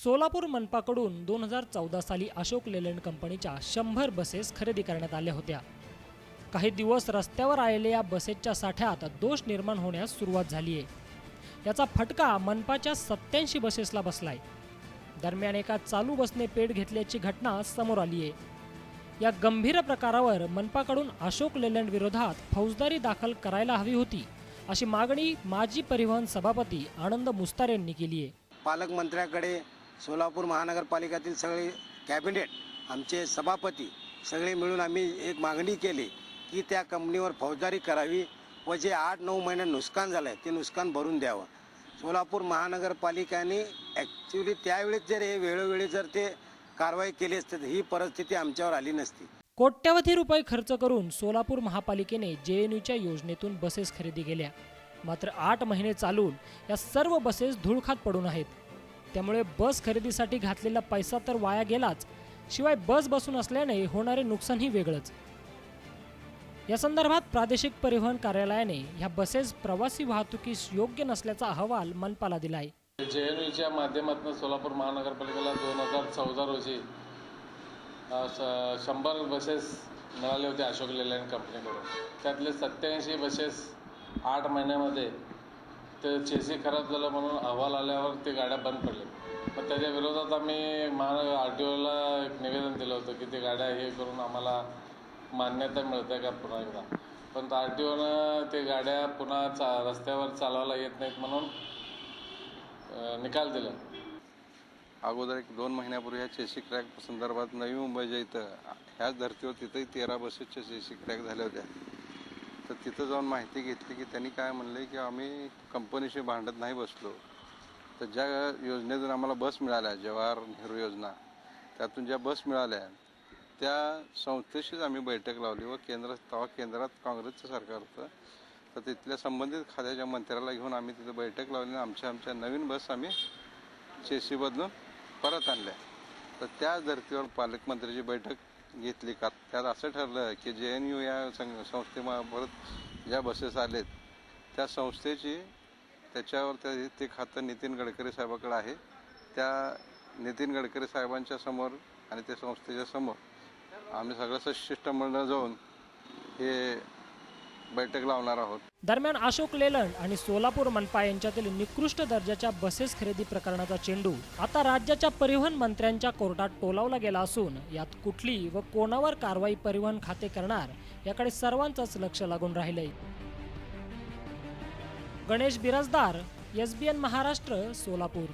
सोलापूर मनपाकडून 2014 साली अशोक लेलँड कंपनीच्या 100 बसेस खरेदी करण्यात आल्या होत्या। काही दिवस रस्त्यावर आलेल्या या बसेसच्या साठ्यात दोष निर्माण होण्यास सुरुवात झाली आहे। याचा फटका मनपाच्या 87 बसेसला बसलाय। दरम्यान एका चालू बसने पेट घेतल्याची घटना समोर आली आहे। या गंभीर प्रकारावर मनपाकडून अशोक लेलँड विरोधात फौजदारी दाखल करायला हवी होती, अशी मागणी माजी परिवहन सभापती आनंद मुस्तार यांनी केली आहे। पालकमंत्र्याकडे सोलापूर महानगरपालिकेतील सगळे कॅबिनेट आमचे सभापती सगळे मिळून आम्ही एक मागणी केली की त्या कंपनीवर फौजदारी करावी व जे 8-9 महिने नुकसान झालं आहे ते नुकसान भरून द्यावं। सोलापूर महानगरपालिकेने ॲक्च्युली त्यावेळेस जर हे वेळोवेळी जर ते कारवाई केली असती तर ही परिस्थिती आमच्यावर आली नसती। कोट्यवधी रुपये खर्च करून सोलापूर महापालिकेने JNUच्या योजनेतून बसेस खरेदी केल्या, मात्र 8 महिने चालून या सर्व बसेस धूळखात पडून आहेत। त्यामुळे बस खरेदीसाठी घातलेला पैसा तर वाया गेलाच, शिवाय बस बसून असल्याने होणारे नुकसानही वेगळंच। या संदर्भात प्रादेशिक परिवहन कार्यालयाने ह्या बसेस प्रवासी वाहतुकीस योग्य नसल्याचा अहवाल मनपाला दिलाय। JNUच्या माध्यमातून सोलापूर महानगरपालिकेला 2014 रोजी 100 बसेस मिळाले होते अशोक लेलँड कंपनीकडून। त्यातले 87 बसेस 8 महिन्यामध्ये ते चेसी खराब झालं म्हणून अहवाल आल्यावर ते गाड्या बंद पडल्या। मग त्याच्या विरोधात आम्ही RTOला एक निवेदन दिलं होतं की ते गाड्या हे करून आम्हाला मान्यता मिळते का पुन्हा एकदा, पण RTOनं ते गाड्या पुन्हा रस्त्यावर चालवायला येत नाहीत म्हणून निकाल दिला। अगोदर 1-2 महिन्यापूर्वी ह्या चेसी क्रॅक संदर्भात नवी मुंबईच्या इथं ह्याच धर्तीवर तिथंही 13 बसेसच्या चेसी क्रॅक झाल्या होत्या। तर तिथं जाऊन माहिती घेतली की त्यांनी काय म्हणले की आम्ही कंपनीशी भांडत नाही बसलो, तर ज्या योजनेतून आम्हाला बस मिळाल्या, जवाहर नेहरू योजना, त्यातून ज्या बस मिळाल्या त्या संस्थेशीच आम्ही बैठक लावली व केंद्रात काँग्रेसचं सरकार होतं, तर तिथल्या संबंधित खात्याच्या मंत्र्याला घेऊन आम्ही तिथं बैठक लावली आणि आमच्या नवीन बस आम्ही चेसी बदलून परत आणल्या। तर त्या धर्तीवर पालकमंत्र्याची बैठक घेतली का त्यात असं ठरलं की JNU या संस्थेमार्फत ज्या बसेस आलेत त्या संस्थेची त्याच्यावर ते खातं नितीन गडकरी साहेबाकडे आहे। त्या नितीन गडकरी साहेबांच्या समोर आणि त्या संस्थेच्या समोर आम्ही सगळं शिष्टमंडळ जाऊन हे बैठक लावणार आहोत। दरम्यान अशोक लेलँड आणि सोलापूर मनपा यांच्यातील निकृष्ट दर्जाच्या बसेस खरेदी प्रकरणाचा चेंडू आता राज्याच्या परिवहन मंत्र्यांच्या कोर्टात टोलावला गेला असून यात कुठली व कोणावर कारवाई परिवहन खाते करणार याकडे सर्वांचंच लक्ष लागून राहिलंय। गणेश बिराजदार, SBN महाराष्ट्र, सोलापूर।